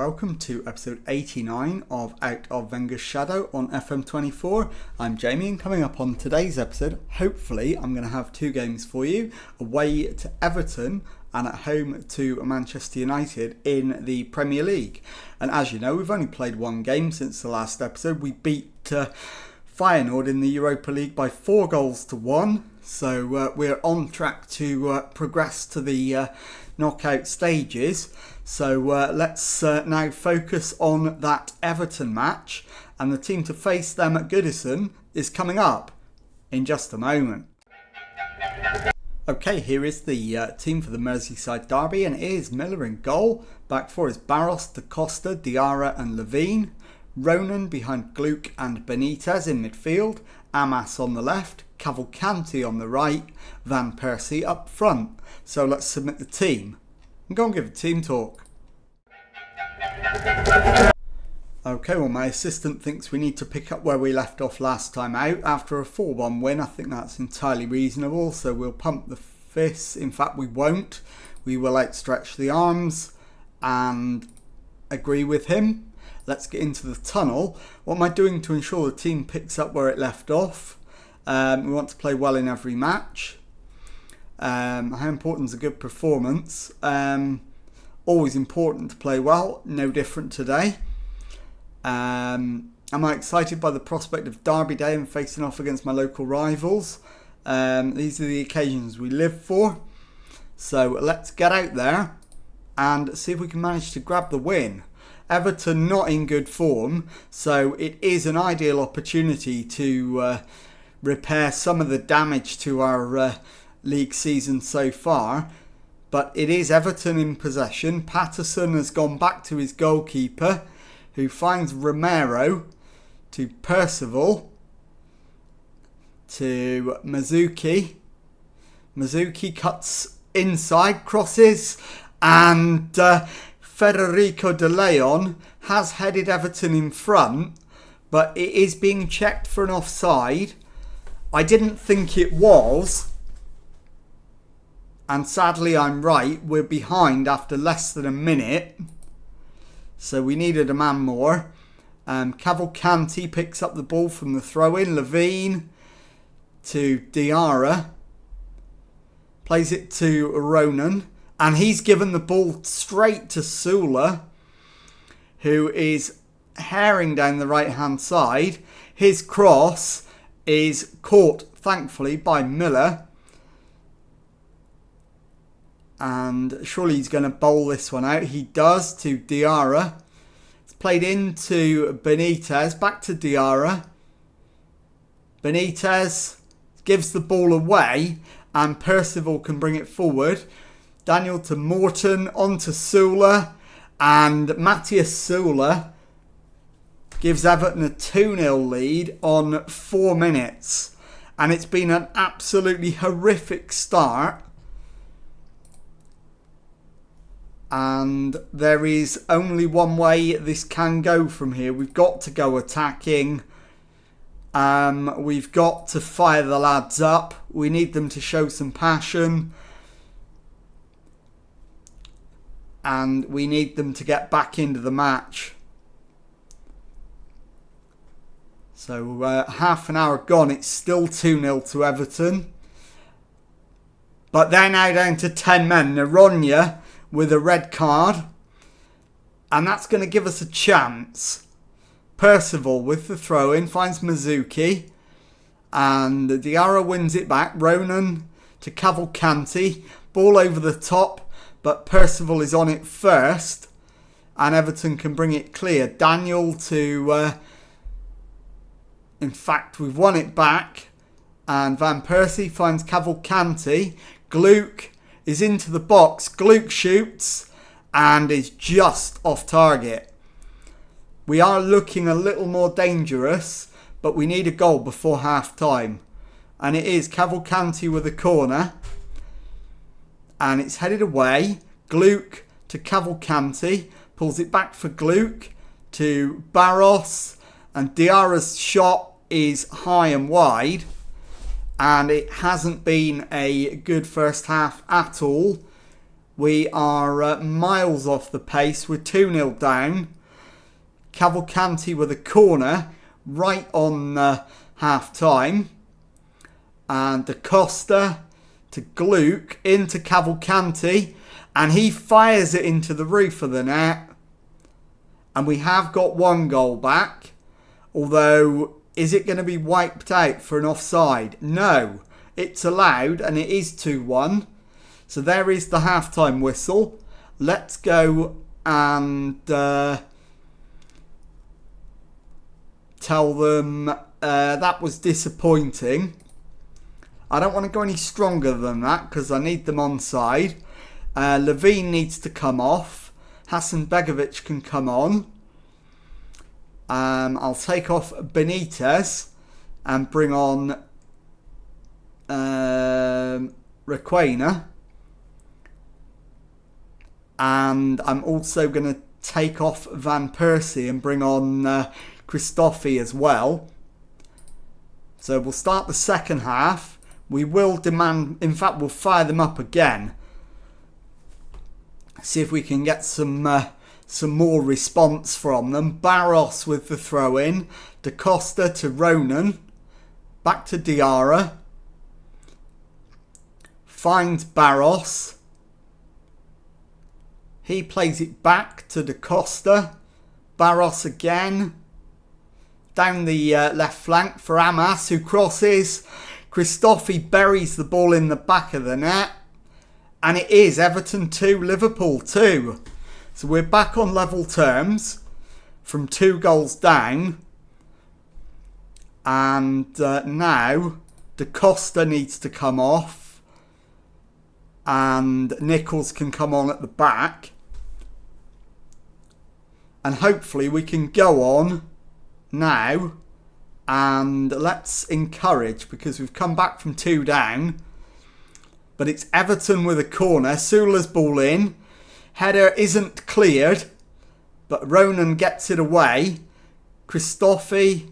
welcome to episode 89 of Out of Wenger'S Shadow on FM24. I'm Jamie, and coming up on today's episode, hopefully I'm going to have two games for you, away to Everton and at home to Manchester United in the Premier League. And as you know, we've only played one game since the last episode. We beat Feyenoord in the Europa League by 4-1, so we're on track to progress to the knockout stages. So let's now focus on that Everton match, and the team to face them at Goodison is coming up in just a moment. Okay, here is the team for the Merseyside derby, and it is Miller in goal. Back four is Barros, Da Costa, Diarra and Levine. Ronan behind Gluck and Benitez in midfield. Amas on the left, Cavalcanti on the right, Van Persie up front. So let's submit the team and go and give a team talk. Okay, well, my assistant thinks we need to pick up where we left off last time out. After a 4-1 win, I think that's entirely reasonable, so we'll pump the fists. In fact, we won't. We will outstretch the arms and agree with him. Let's get into the tunnel. What am I doing to ensure the team picks up where it left off? We want to play well in every match. How important is a good performance? Always important to play well. No different today. Am I excited by the prospect of Derby Day and facing off against my local rivals? These are the occasions we live for. So let's get out there and see if we can manage to grab the win. Everton not in good form, so it is an ideal opportunity to repair some of the damage to our league season so far. But it is Everton in possession. Patterson has gone back to his goalkeeper, who finds Romero to Percival to Mizuki. Mizuki cuts inside, crosses, and Federico De Leon has headed Everton in front, but it is being checked for an offside. I didn't think it was, and sadly I'm right. We're behind after less than a minute, so we needed a man more. Cavalcanti picks up the ball from the throw-in. Levine to Diarra, plays it to Ronan, and he's given the ball straight to Sula, who is herring down the right-hand side. His cross is caught, thankfully, by Miller. And surely he's going to bowl this one out. He does, to Diarra. It's played into Benitez. Back to Diarra. Benitez gives the ball away, and Percival can bring it forward. Daniel to Morton, on to Sula, and Matthias Sula gives Everton a 2-0 lead on 4 minutes. And it's been an absolutely horrific start. And there is only one way this can go from here. We've got to go attacking. We've got to fire the lads up. We need them to show some passion. And we need them to get back into the match. So half an hour gone. It's still 2-0 to Everton. But they're now down to 10 men. Naronya with a red card. And that's going to give us a chance. Percival with the throw-in finds Mizuki. And Diarra wins it back. Ronan to Cavalcanti. Ball over the top. But Percival is on it first. And Everton can bring it clear. Daniel to... in fact, we've won it back. And Van Persie finds Cavalcanti. Gluck is into the box. Gluck shoots. And is just off target. We are looking a little more dangerous. But we need a goal before half time. And it is Cavalcanti with a corner. And it's headed away. Gluck to Cavalcanti. Pulls it back for Gluck to Barros. And Diarra's shot is high and wide. And it hasn't been a good first half at all. We are miles off the pace. We're 2-0 down. Cavalcanti with a corner right on half time. And Da Costa to Gluck into Cavalcanti. And he fires it into the roof of the net. And we have got 1 goal back. Although, is it going to be wiped out for an offside? No. It's allowed and it is 2-1. So there is the halftime whistle. Let's go and tell them that was disappointing. I don't want to go any stronger than that because I need them on side. Levine needs to come off. Hasan Begovic can come on. I'll take off Benitez and bring on Requena. And I'm also going to take off Van Persie and bring on Christophe as well. So we'll start the second half. We will demand, in fact, we'll fire them up again. See if we can get some more response from them. Barros with the throw in. Da Costa to Ronan. Back to Diarra. Finds Barros. He plays it back to Da Costa. Barros again. Down the left flank for Amas, who crosses. Christophe buries the ball in the back of the net. And it is Everton 2, Liverpool 2. So we're back on level terms from 2 goals down. And now Da Costa needs to come off. And Nichols can come on at the back. And hopefully we can go on now. And let's encourage, because we've come back from 2 down. But it's Everton with a corner. Sula's ball in. Header isn't cleared. But Ronan gets it away. Christophe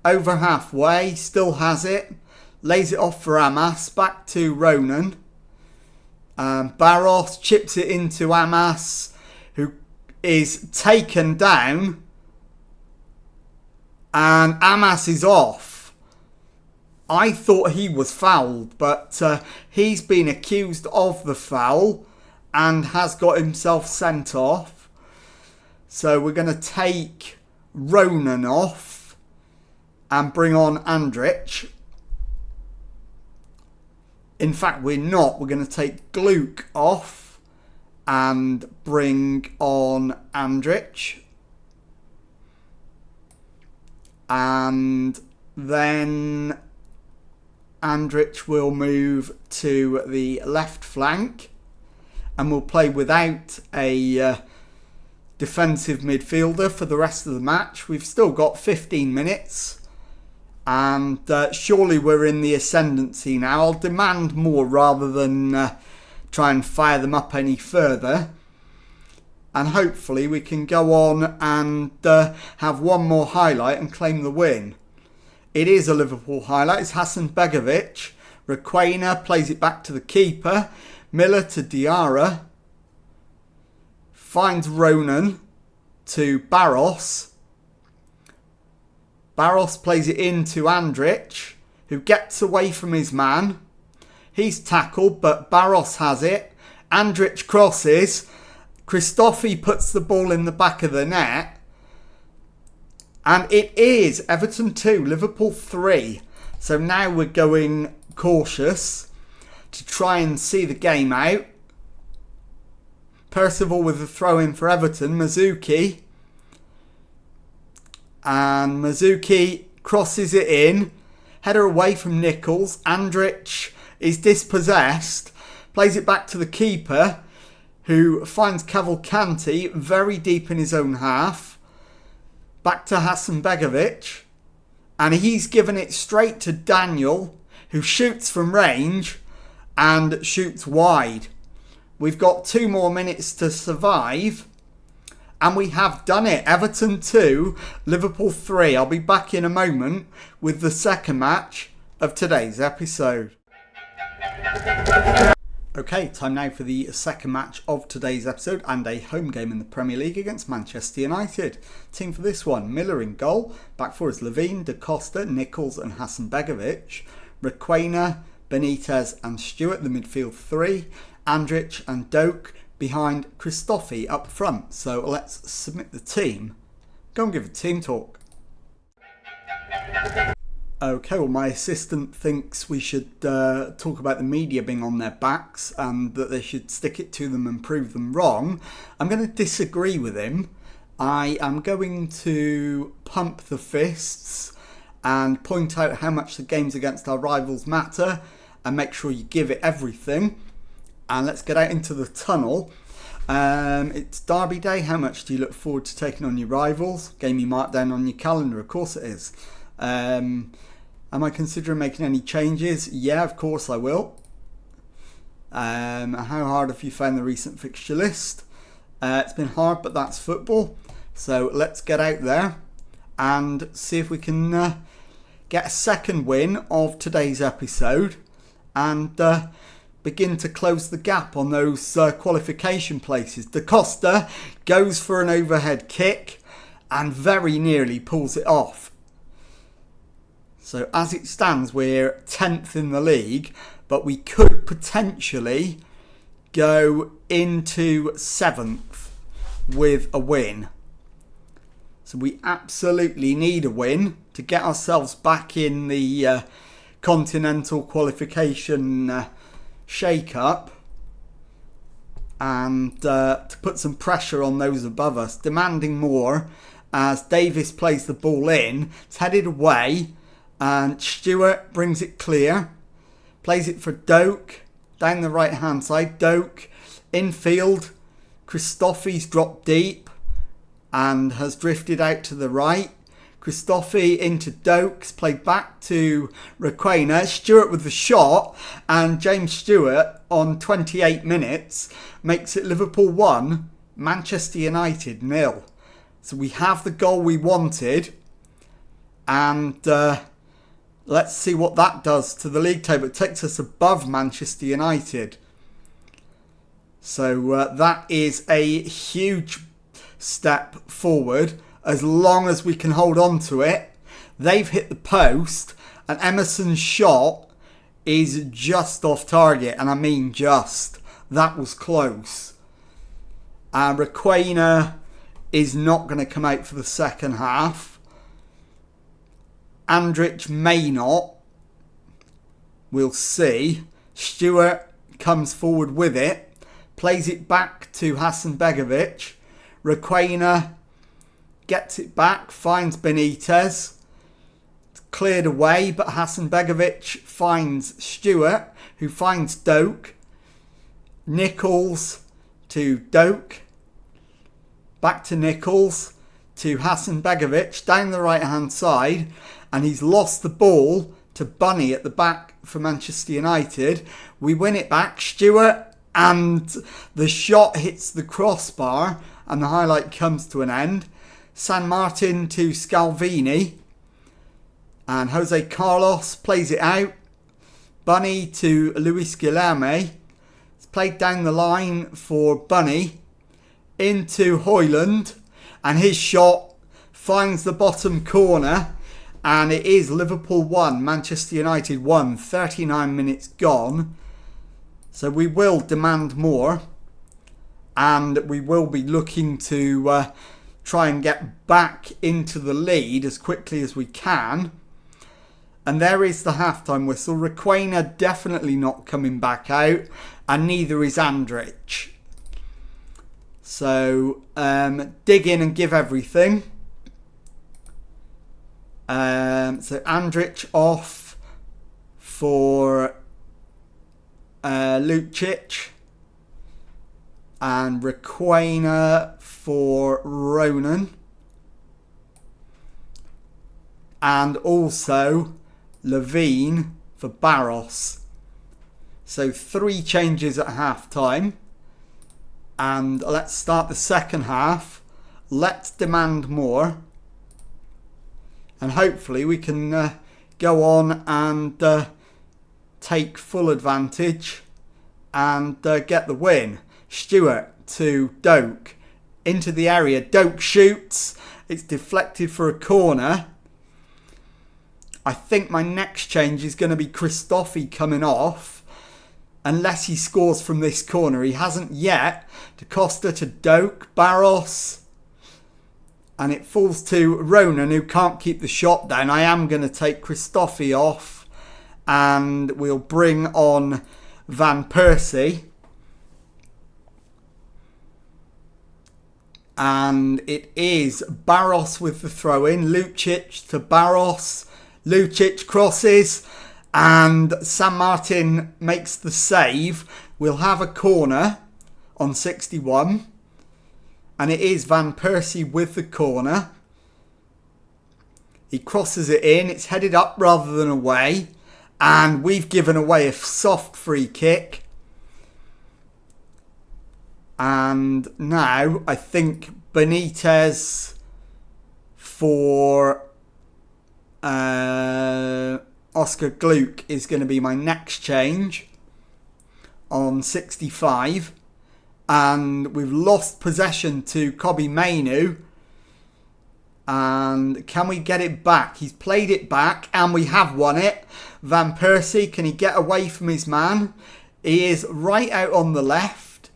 over halfway. Still has it. Lays it off for Amas. Back to Ronan. Barros chips it into Amas, who is taken down. And Amas is off. I thought he was fouled, but he's been accused of the foul and has got himself sent off. So we're going to take Ronan off and bring on Andrich. In fact, we're not. We're going to take Gluck off and bring on Andrich. And then Andrich will move to the left flank. And we'll play without a defensive midfielder for the rest of the match. We've still got 15 minutes. And surely we're in the ascendancy now. I'll demand more rather than try and fire them up any further. And hopefully we can go on and have one more highlight and claim the win. It is a Liverpool highlight. It's Hasan Begovic. Requena plays it back to the keeper. Miller to Diarra. Finds Ronan to Barros. Barros plays it in to Andrich, who gets away from his man. He's tackled, but Barros has it. Andrich crosses. Christophe puts the ball in the back of the net. And it is Everton 2, Liverpool 3. So now we're going cautious to try and see the game out. Percival with the throw in for Everton. Mizuki. And Mizuki crosses it in. Header away from Nichols. Andrich is dispossessed. Plays it back to the keeper, who finds Cavalcanti very deep in his own half. Back to Hasan Begovic. And he's given it straight to Daniel, who shoots from range and shoots wide. We've got 2 more minutes to survive. And we have done it. Everton 2, Liverpool 3. I'll be back in a moment with the second match of today's episode. Okay, time now for the second match of today's episode and a home game in the Premier League against Manchester United. Team for this one: Miller in goal, back four is Levine, Da Costa, Nichols and Hasanbegovic, Requena, Benitez and Stewart, the midfield three, Andrich and Doak behind Christophe up front. So let's submit the team. Go and give a team talk. Okay, well, my assistant thinks we should talk about the media being on their backs and that they should stick it to them and prove them wrong. I'm going to disagree with him. I am going to pump the fists and point out how much the games against our rivals matter and make sure you give it everything. And let's get out into the tunnel. It's Derby Day. How much do you look forward to taking on your rivals? Game you mark down on your calendar, of course it is. Am I considering making any changes? Yeah, of course I will. How hard have you found the recent fixture list? It's been hard, but that's football. So let's get out there and see if we can get a second win of today's episode and begin to close the gap on those qualification places. Da Costa goes for an overhead kick and very nearly pulls it off. So as it stands, we're 10th in the league, but we could potentially go into 7th with a win. So we absolutely need a win to get ourselves back in the continental qualification shake-up and to put some pressure on those above us, demanding more as Davis plays the ball in. It's headed away. And Stewart brings it clear, plays it for Doak, down the right hand side, Doak, infield, Christophe's dropped deep and has drifted out to the right, Christophe into Doak's, played back to Requena, Stewart with the shot, and James Stewart on 28 minutes makes it Liverpool 1, Manchester United 0. So we have the goal we wanted, and let's see what that does to the league table. It takes us above Manchester United. So that is a huge step forward as long as we can hold on to it. They've hit the post and Emerson's shot is just off target. And I mean just. That was close. Requena is not going to come out for the second half. Andrich may not. We'll see. Stewart comes forward with it. Plays it back to Hasanbegovic. Requena gets it back. Finds Benitez. It's cleared away, but Hasanbegovic finds Stewart, who finds Doak. Nichols to Doak. Back to Nichols. To Hasanbegovic down the right hand side. And he's lost the ball to Bunny at the back for Manchester United. We win it back. Stewart, and the shot hits the crossbar and the highlight comes to an end. San Martin to Scalvini. And Jose Carlos plays it out. Bunny to Luis Guilherme. It's played down the line for Bunny. Into Højlund. And his shot finds the bottom corner. And it is Liverpool 1, Manchester United 1, 39 minutes gone. So we will demand more. And we will be looking to try and get back into the lead as quickly as we can. And there is the halftime whistle. Requena definitely not coming back out. And neither is Andrich. So dig in and give everything. So Andrich off for Lucic and Requena for Ronan and also Levine for Barros. So 3 changes at half time, and let's start the second half. Let's demand more. And hopefully we can go on and take full advantage and get the win. Stewart to Doak. Into the area. Doak shoots. It's deflected for a corner. I think my next change is going to be Christophe coming off. Unless he scores from this corner. He hasn't yet. De Costa to Doak. Barros. And it falls to Ronan, who can't keep the shot down. I am going to take Christophe off. And we'll bring on Van Persie. And it is Barros with the throw-in. Lucic to Barros. Lucic crosses. And San Martin makes the save. We'll have a corner on 61. And it is Van Persie with the corner. He crosses it in. It's headed up rather than away. And we've given away a soft free kick. And now I think Benitez for Oscar Gluck is going to be my next change on 65. And we've lost possession to Kobe Mainu. And can we get it back? He's played it back and we have won it. Van Persie, can he get away from his man? He is right out on the left.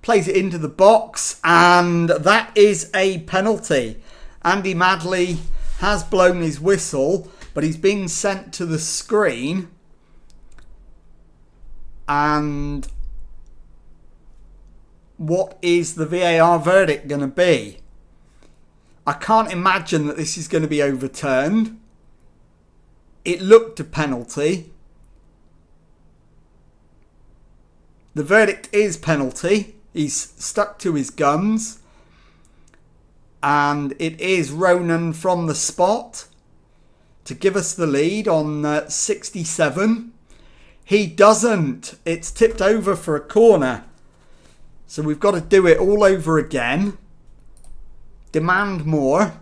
Plays it into the box and that is a penalty. Andy Madley has blown his whistle, but he's been sent to the screen. And what is the VAR verdict going to be? I can't imagine that this is going to be overturned. It looked a penalty. The verdict is penalty. He's stuck to his guns. And it is Ronan from the spot to give us the lead on 67. He doesn't. It's tipped over for a corner. So we've got to do it all over again. Demand more.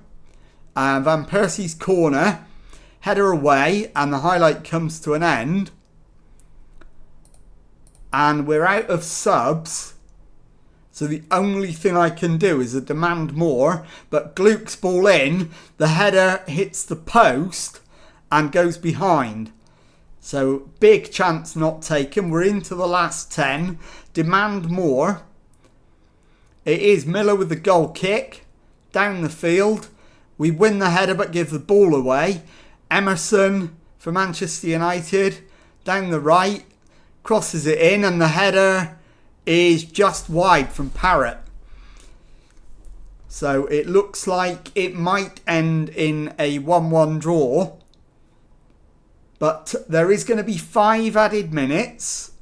Van Persie's corner. Header away. And the highlight comes to an end. And we're out of subs. So the only thing I can do is a demand more. But Gluck's ball in. The header hits the post. And goes behind. So big chance not taken. We're into the last 10. Demand more. It is Miller with the goal kick. Down the field. We win the header but give the ball away. Emerson for Manchester United. Down the right. Crosses it in and the header is just wide from Parrott. So it looks like it might end in a 1-1 draw. But there is going to be 5 added minutes.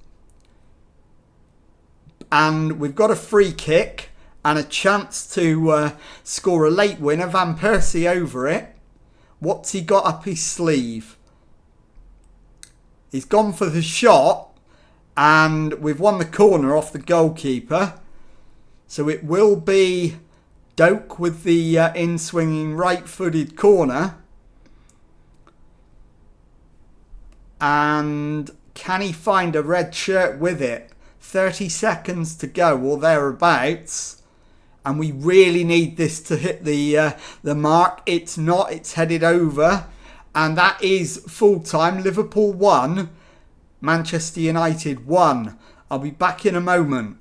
And we've got a free kick. And a chance to score a late winner. Van Persie over it. What's he got up his sleeve? He's gone for the shot. And we've won the corner off the goalkeeper. So it will be Doak with the in-swinging right-footed corner. And can he find a red shirt with it? 30 seconds to go or thereabouts. And we really need this to hit the mark. It's not. It's headed over. And that is full time. Liverpool 1. Manchester United 1. I'll be back in a moment.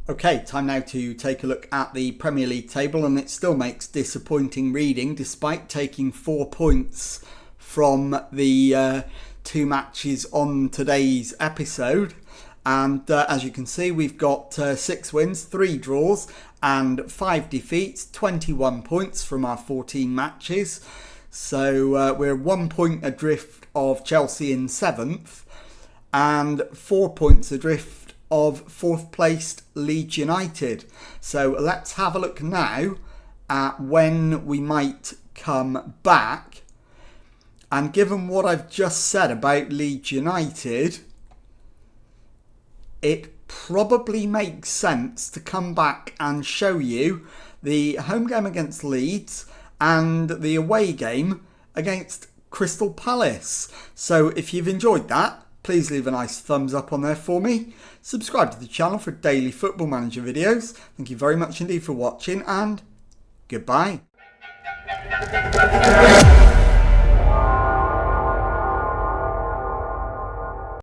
Okay, time now to take a look at the Premier League table. And it still makes disappointing reading despite taking 4 points from the 2 matches on today's episode. And as you can see, we've got 6 wins, 3 draws and 5 defeats, 21 points from our 14 matches. So we're 1 point adrift of Chelsea in 7th and 4 points adrift of 4th placed Leeds United. So let's have a look now at when we might come back. And given what I've just said about Leeds United, it probably makes sense to come back and show you the home game against Leeds and the away game against Crystal Palace. So if you've enjoyed that, please leave a nice thumbs up on there for me. Subscribe to the channel for daily Football Manager videos. Thank you very much indeed for watching, and goodbye.